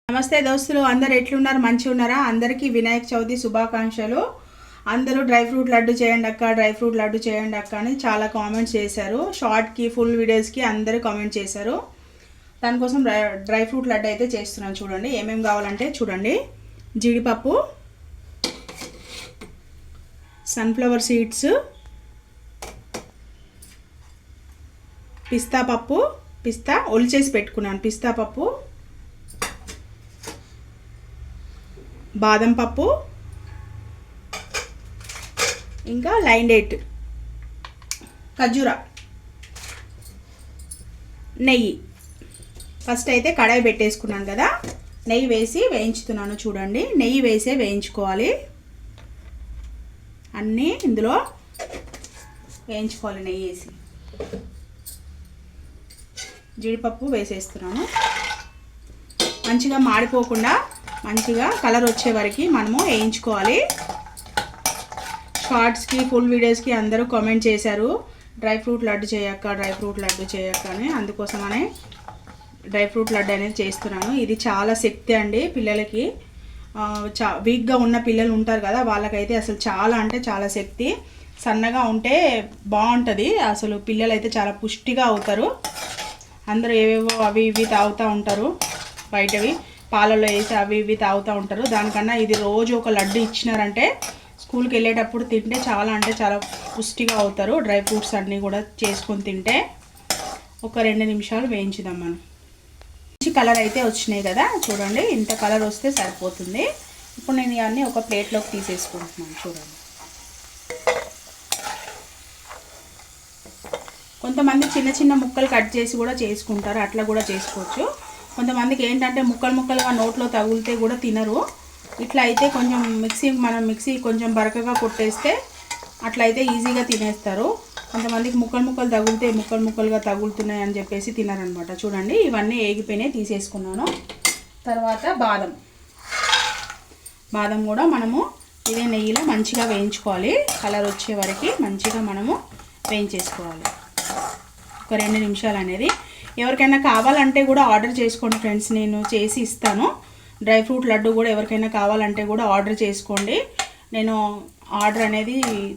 నమస్తే దోస్తులు, అందరు ఎట్లున్నారు? మంచిగా ఉన్నారా? అందరికీ వినాయక చవితి శుభాకాంక్షలు. అందరూ డ్రై ఫ్రూట్ లడ్డు చేయండి అక్క, డ్రై ఫ్రూట్ లడ్డు చేయండి అక్క అని చాలా కామెంట్స్ చేశారు. షార్ట్కి, ఫుల్ వీడియోస్కి అందరూ కామెంట్ చేశారు. దానికోసం డ్రై ఫ్రూట్ లడ్డు అయితే చేస్తున్నాను. చూడండి ఏమేమి కావాలంటే చూడండి: జీడిపప్పు, సన్ఫ్లవర్ సీడ్స్, పిస్తా పప్పు, పిస్తా ఒలిచేసి పెట్టుకున్నాను, పిస్తా పప్పు, బాదం పప్పు, ఇంకా లైన్ డేట్, ఖర్జూరా, నెయ్యి. ఫస్ట్ అయితే కడాయి పెట్టేసుకున్నాను కదా, నెయ్యి వేసి వేయించుతున్నాను. చూడండి నెయ్యి వేసే వేయించుకోవాలి, అన్నీ ఇందులో వేయించుకోవాలి నెయ్యి వేసి. జీడిపప్పు వేసేస్తున్నాను. మంచిగా మాడిపోకుండా మంచిగా కలర్ వచ్చే వరకు మనము వేయించుకోవాలి. షార్ట్స్కి, ఫుల్ వీడియోస్కి అందరూ కామెంట్ చేశారు డ్రై ఫ్రూట్ లడ్డు చేయక్క, డ్రై ఫ్రూట్ లడ్డు చేయక్క అని. అందుకోసమనే డ్రై ఫ్రూట్ లడ్డు అనేది చేస్తున్నాను. ఇది చాలా శక్తి అండి పిల్లలకి. వీక్గా ఉన్న పిల్లలు ఉంటారు కదా, వాళ్ళకైతే అసలు చాలా అంటే చాలా శక్తి. సన్నగా ఉంటే బాగుంటుంది అసలు. పిల్లలు అయితే చాలా పుష్టిగా అవుతారు. అందరూ ఏవేవో అవి ఇవి తాగుతూ ఉంటారు, బయటవి పాలలో వేసి అవి ఇవి తాగుతూ ఉంటారు. దానికన్నా ఇది రోజు ఒక లడ్డు ఇచ్చినారంటే స్కూల్కి వెళ్ళేటప్పుడు తింటే చాలా అంటే చాలా పుష్టిగా అవుతారు. డ్రై ఫ్రూట్స్ అన్నీ కూడా చేసుకొని తింటే. ఒక 2 నిమిషాలు వేయించుదాం మనం. మంచి కలర్ అయితే వచ్చినాయి కదా, చూడండి ఇంత కలర్ వస్తే సరిపోతుంది. ఇప్పుడు నేను ఇవన్నీ ఒక ప్లేట్లోకి తీసేసుకుంటున్నాను. చూడండి, కొంతమంది చిన్న చిన్న ముక్కలు కట్ చేసి కూడా చేసుకుంటారు, అట్లా కూడా చేసుకోవచ్చు. కొంతమందికి ఏంటంటే ముక్కలు ముక్కలుగా నోట్లో తగిలితే కూడా తినరు. ఇట్లా అయితే కొంచెం మిక్సీ కొంచెం బరకగా కొట్టేస్తే అట్లా అయితే ఈజీగా తినేస్తారు. కొంతమందికి ముక్కలు ముక్కలు తగిలితే ముక్కలు ముక్కలుగా తగులుతున్నాయి అని చెప్పేసి తినరనమాట. చూడండి ఇవన్నీ ఏగిపోయినాయి, తీసేసుకున్నాను. తర్వాత బాదం కూడా మనము ఇదే నెయ్యిలో మంచిగా వేయించుకోవాలి. కలర్ వచ్చే వరకు మంచిగా మనము వేయించేసుకోవాలి. ఒక 2 నిమిషాలు అనేది. ఎవరికైనా కావాలంటే కూడా ఆర్డర్ చేసుకోండి ఫ్రెండ్స్, నేను చేసి ఇస్తాను. డ్రై ఫ్రూట్ లడ్డు కూడా ఎవరికైనా కావాలంటే కూడా ఆర్డర్ చేసుకోండి. నేను ఆర్డర్ అనేది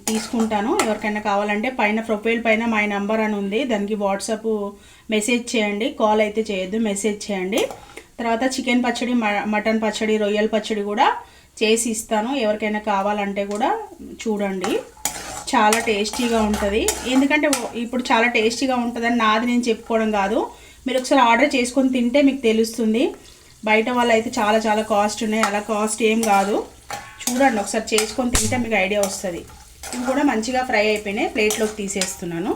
తీసుకుంటాను. ఎవరికైనా కావాలంటే పైన ప్రొఫైల్ పైన మై నంబర్ అని ఉంది, దానికి వాట్సాప్ మెసేజ్ చేయండి. కాల్ అయితే చేయొద్దు, మెసేజ్ చేయండి. తర్వాత చికెన్ పచ్చడి, మటన్ పచ్చడి, రొయ్యల పచ్చడి కూడా చేసి ఇస్తాను. ఎవరికైనా కావాలంటే కూడా చూడండి. చాలా టేస్టీగా ఉంటుంది. ఎందుకంటే ఇప్పుడు చాలా టేస్టీగా ఉంటుందని నాది నేను చెప్పుకోవడం కాదు, మీరు ఒకసారి ఆర్డర్ చేసుకొని తింటే మీకు తెలుస్తుంది. బయట వాళ్ళు అయితే చాలా చాలా కాస్ట్ ఉన్నాయి, అలా కాస్ట్ ఏం కాదు. చూడండి ఒకసారి చేసుకొని తింటే మీకు ఐడియా వస్తుంది. ఇవి కూడా మంచిగా ఫ్రై అయిపోయినాయి, ప్లేట్లోకి తీసేస్తున్నాను.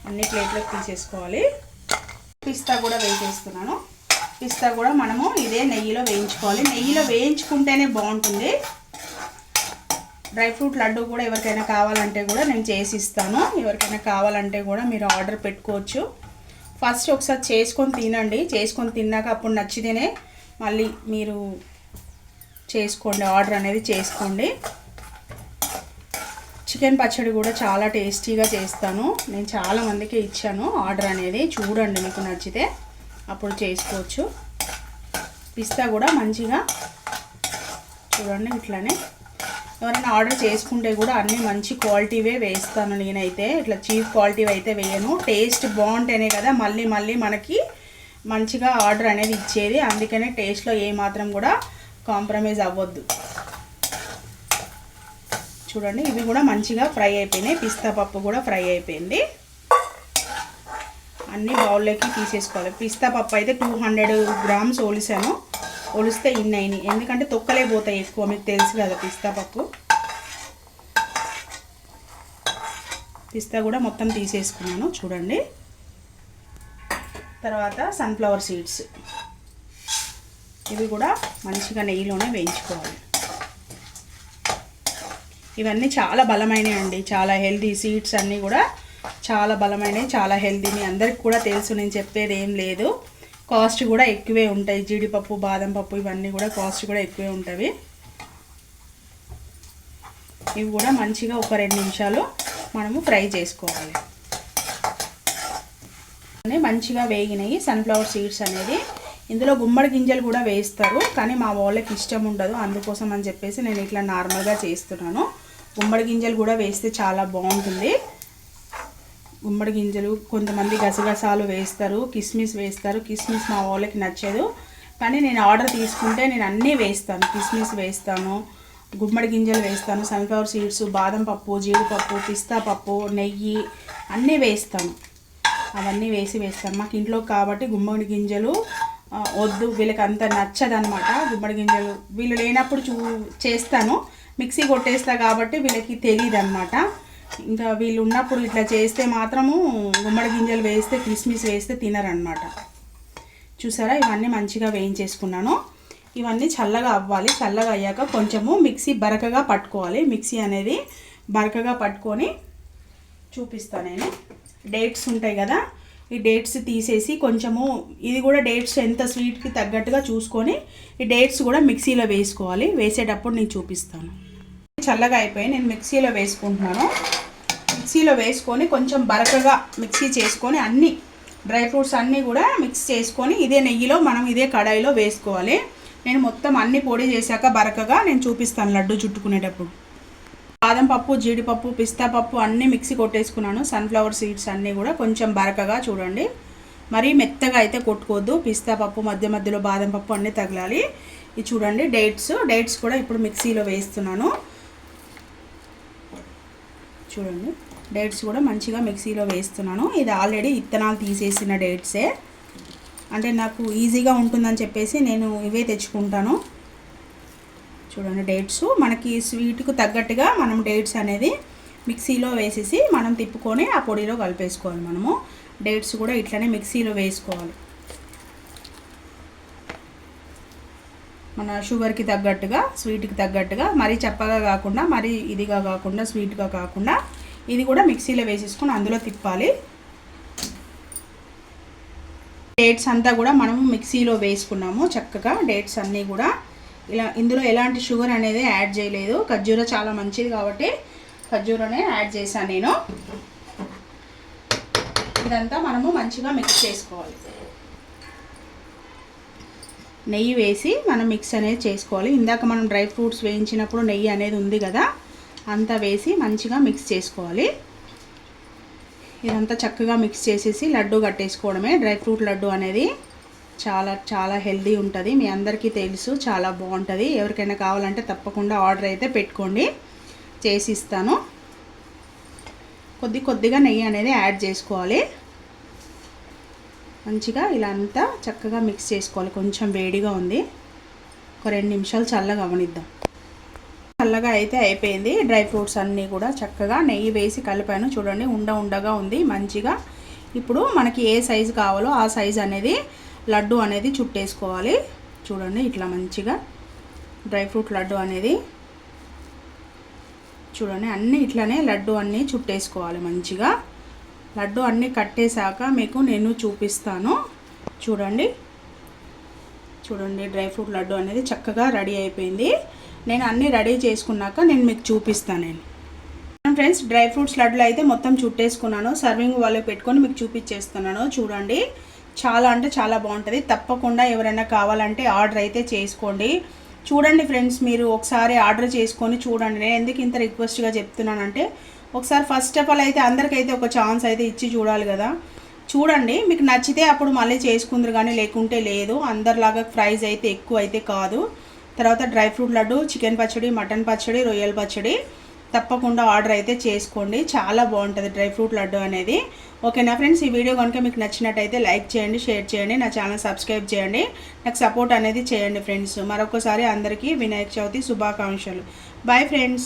అన్ని ప్లేట్లోకి తీసేసుకోవాలి. పిస్తా కూడా వేసేస్తున్నాను. పిస్తా కూడా మనము ఇదే నెయ్యిలో వేయించుకోవాలి. నెయ్యిలో వేయించుకుంటేనే బాగుంటుంది. డ్రై ఫ్రూట్ లడ్డు కూడా ఎవరికైనా కావాలంటే కూడా నేను చేసి ఇస్తాను. ఎవరికైనా కావాలంటే కూడా మీరు ఆర్డర్ పెట్టుకోవచ్చు. ఫస్ట్ ఒకసారి చేసుకొని తినండి, చేసుకొని తిన్నాక అప్పుడు నచ్చితేనే మళ్ళీ మీరు చేసుకోండి, ఆర్డర్ అనేది చేసుకోండి. చికెన్ పచ్చడి కూడా చాలా టేస్టీగా చేస్తాను. నేను చాలామందికి ఇచ్చాను ఆర్డర్ అనేది. చూడండి మీకు నచ్చితే అప్పుడు చేసుకోవచ్చు. పిస్తా కూడా మంచిగా చూడండి ఇట్లానే. ఎవరైనా ఆర్డర్ చేసుకుంటే కూడా అన్నీ మంచి క్వాలిటీవే వేస్తాను నేనైతే. ఇట్లా చీప్ క్వాలిటీ అయితే వేయను. టేస్ట్ బాగుంటేనే కదా మళ్ళీ మళ్ళీ మనకి మంచిగా ఆర్డర్ అనేది ఇచ్చేది. అందుకనే టేస్ట్లో ఏమాత్రం కూడా కాంప్రమైజ్ అవ్వద్దు. చూడండి ఇవి కూడా మంచిగా ఫ్రై అయిపోయినాయి. పిస్తా పప్పు కూడా ఫ్రై అయిపోయింది. అన్నీ బౌల్లోకి తీసేసుకోవాలి. పిస్తా పప్పు అయితే 200 గ్రామ్స్ ఒలిసాను. ఒలిస్తే ఇన్నైనాయి, ఎందుకంటే తొక్కలే పోతాయి ఎక్కువ, మీకు తెలుసు కదా పిస్తా పప్పు. పిస్తా కూడా మొత్తం తీసేసుకున్నాను చూడండి. తర్వాత సన్ఫ్లవర్ సీడ్స్, ఇవి కూడా మంచిగా నెయ్యిలోనే వేయించుకోవాలి. ఇవన్నీ చాలా బలమైనవి అండి, చాలా హెల్దీ. సీడ్స్ అన్నీ కూడా చాలా బలమైనవి, చాలా హెల్దీ. మీ అందరికి కూడా తెలుసు, నేను చెప్పేది ఏం లేదు. కాస్ట్ కూడా ఎక్కువే ఉంటాయి. జీడిపప్పు, బాదం పప్పు ఇవన్నీ కూడా కాస్ట్ కూడా ఎక్కువే ఉంటాయి. ఇవి కూడా మంచిగా ఒక 2 నిమిషాలు మనము ఫ్రై చేసుకోవాలి. మంచిగా వేగినాయి సన్ఫ్లవర్ సీడ్స్ అనేది. ఇందులో గుమ్మడి గింజలు కూడా వేస్తారు, కానీ మా వాళ్ళకి ఇష్టం ఉండదు, అందుకోసం అని చెప్పేసి నేను ఇట్లా నార్మల్గా చేస్తున్నాను. గుమ్మడి గింజలు కూడా వేస్తే చాలా బాగుంటుంది. గుమ్మడి గింజలు కొంతమంది గసగసాలు వేస్తారు, కిస్మిస్ వేస్తారు. కిస్మిస్ మా వాళ్ళకి నచ్చదు, కానీ నేను ఆర్డర్ తీసుకుంటే నేను అన్నీ వేస్తాను. కిస్మిస్ వేస్తాను, గుమ్మడి గింజలు వేస్తాను, సన్ఫ్లవర్ సీడ్స్, బాదం పప్పు, జీడిపప్పు, పిస్తా పప్పు, నెయ్యి అన్నీ వేస్తాను. అవన్నీ వేస్తాను. మాకు ఇంట్లో కాబట్టి గుమ్మడి గింజలు వద్దు, వీళ్ళకి అంత నచ్చదనమాట. గుమ్మడి గింజలు వీళ్ళు లేనప్పుడు చేస్తాను, మిక్సీ కొట్టేస్తా కాబట్టి వీళ్ళకి తెలియదు అనమాట. ఇంకా వీళ్ళు ఉన్నప్పుడు ఇట్లా చేస్తే మాత్రము గుమ్మడి గింజలు వేస్తే, కిస్మిస్ వేస్తే తినరనమాట. చూసారా, ఇవన్నీ మంచిగా వేయించేసుకున్నాను. ఇవన్నీ చల్లగా అవ్వాలి. చల్లగా అయ్యాక కొంచెము మిక్సీ బరకగా పట్టుకోవాలి. మిక్సీ అనేది బరకగా పట్టుకొని చూపిస్తాను నేను. డేట్స్ ఉంటాయి కదా, ఈ డేట్స్ తీసేసి కొంచెము, ఇది కూడా డేట్స్ ఎంత స్వీట్కి తగ్గట్టుగా చూసుకొని ఈ డేట్స్ కూడా మిక్సీలో వేసుకోవాలి. వేసేటప్పుడు నేను చూపిస్తాను. చల్లగా అయిపోయి నేను మిక్సీలో వేసుకుంటున్నాను. మిక్సీలో వేసుకొని కొంచెం బరకగా మిక్సీ చేసుకొని అన్ని డ్రై ఫ్రూట్స్ అన్నీ కూడా మిక్స్ చేసుకొని ఇదే నెయ్యిలో మనం ఇదే కడాయిలో వేసుకోవాలి. నేను మొత్తం అన్ని పొడి చేశాక బరకగా నేను చూపిస్తాను లడ్డు చుట్టుకునేటప్పుడు. బాదం పప్పు, జీడిపప్పు, పిస్తా పప్పు అన్నీ మిక్సీ కొట్టేసుకున్నాను. సన్ఫ్లవర్ సీడ్స్ అన్నీ కూడా కొంచెం బరకగా చూడండి, మరీ మెత్తగా అయితే కొట్టుకోవద్దు. పిస్తా పప్పు మధ్య మధ్యలో బాదం పప్పు అన్నీ తగలాలి. ఇది చూడండి డేట్స్ కూడా ఇప్పుడు మిక్సీలో వేస్తున్నాను. చూడండి, డేట్స్ కూడా మంచిగా మిక్సీలో వేస్తున్నాను. ఇది ఆల్రెడీ ఇత్తనాలు తీసేసిన డేట్సే, అంటే నాకు ఈజీగా ఉంటుందని చెప్పేసి నేను ఇవే తెచ్చుకుంటాను. చూడండి, డేట్స్ మనకి స్వీట్కు తగ్గట్టుగా మనం డేట్స్ అనేది మిక్సీలో వేసేసి మనం తిప్పుకొని ఆ పొడిలో కలిపేసుకోవాలి. మనము డేట్స్ కూడా ఇట్లనే మిక్సీలో వేసుకోవాలి. మన షుగర్కి తగ్గట్టుగా, స్వీట్కి తగ్గట్టుగా, మరీ చప్పగా కాకుండా, మరీ ఇదిగా కాకుండా, స్వీట్గా కాకుండా ఇది కూడా మిక్సీలో వేసేసుకొని అందులో తిప్పాలి. డేట్స్ అంతా కూడా మనము మిక్సీలో వేసుకున్నాము చక్కగా. డేట్స్ అన్నీ కూడా ఇలా, ఇందులో ఎలాంటి షుగర్ అనేది యాడ్ చేయలేదు. ఖర్జూర చాలా మంచిది కాబట్టి ఖర్జూరనే యాడ్ చేశాను నేను. ఇదంతా మనము మంచిగా మిక్స్ చేసుకోవాలి. నెయ్యి వేసి మనం మిక్స్ అనేది చేసుకోవాలి. ఇందాక మనం డ్రై ఫ్రూట్స్ వేయించినప్పుడు నెయ్యి అనేది ఉంది కదా, అంతా వేసి మంచిగా మిక్స్ చేసుకోవాలి. ఇదంతా చక్కగా మిక్స్ చేసేసి లడ్డు కట్టేసుకోవడమే. డ్రై ఫ్రూట్ లడ్డు అనేది చాలా చాలా హెల్దీ ఉంటుంది, మీ అందరికీ తెలుసు, చాలా బాగుంటుంది. ఎవరికైనా కావాలంటే తప్పకుండా ఆర్డర్ అయితే పెట్టుకోండి, చేసి ఇస్తాను. కొద్దిగా నెయ్యి అనేది యాడ్ చేసుకోవాలి. మంచిగా ఇలా అంతా చక్కగా మిక్స్ చేసుకోవాలి. కొంచెం వేడిగా ఉంది, ఒక 2 నిమిషాలు చల్లగా అవనిద్దాం. చల్లగా అయితే అయిపోయింది. డ్రై ఫ్రూట్స్ అన్నీ కూడా చక్కగా నెయ్యి వేసి కలిపాను. చూడండి, ఉండగా ఉంది మంచిగా. ఇప్పుడు మనకి ఏ సైజు కావాలో ఆ సైజు అనేది లడ్డు అనేది చుట్టేసుకోవాలి. చూడండి, ఇట్లా మంచిగా డ్రై ఫ్రూట్ లడ్డు అనేది చూడండి, అన్నీ ఇట్లానే లడ్డు అన్నీ చుట్టేసుకోవాలి మంచిగా. లడ్డు అన్నీ కట్టేశాక మీకు నేను చూపిస్తాను. చూడండి డ్రై ఫ్రూట్ లడ్డు అనేది చక్కగా రెడీ అయిపోయింది. నేను అన్నీ రెడీ చేసుకున్నాక నేను మీకు చూపిస్తాను. ఫ్రెండ్స్, డ్రై ఫ్రూట్స్ లడ్డులు అయితే మొత్తం చుట్టేసుకున్నాను. సర్వింగ్ వాళ్ళకి పెట్టుకొని మీకు చూపించేస్తున్నాను. చూడండి, చాలా అంటే చాలా బాగుంటుంది. తప్పకుండా ఎవరైనా కావాలంటే ఆర్డర్ అయితే చేసుకోండి. చూడండి ఫ్రెండ్స్, మీరు ఒకసారి ఆర్డర్ చేసుకొని చూడండి. నేను ఎందుకు ఇంత రిక్వెస్ట్గా చెప్తున్నానంటే, ఒకసారి ఫస్ట్ ఆఫ్ ఆల్ అయితే అందరికైతే ఒక ఛాన్స్ అయితే ఇచ్చి చూడాలి కదా. చూడండి, మీకు నచ్చితే అప్పుడు మళ్ళీ చేసుకుందరు, కానీ లేకుంటే లేదు. అందరిలాగా ప్రైస్ అయితే ఎక్కువ అయితే కాదు. తర్వాత డ్రై ఫ్రూట్ లడ్డు, చికెన్ పచ్చడి, మటన్ పచ్చడి, రొయ్యల పచ్చడి తప్పకుండా ఆర్డర్ అయితే చేసుకోండి. చాలా బాగుంటుంది డ్రై ఫ్రూట్ లడ్డు అనేది. ఓకేనా ఫ్రెండ్స్, ఈ వీడియో కనుక మీకు నచ్చినట్టయితే లైక్ చేయండి, షేర్ చేయండి, నా ఛానల్ సబ్స్క్రైబ్ చేయండి, నాకు సపోర్ట్ అనేది చేయండి ఫ్రెండ్స్. మరొకసారి అందరికీ వినాయక చవితి శుభాకాంక్షలు. Bye friends.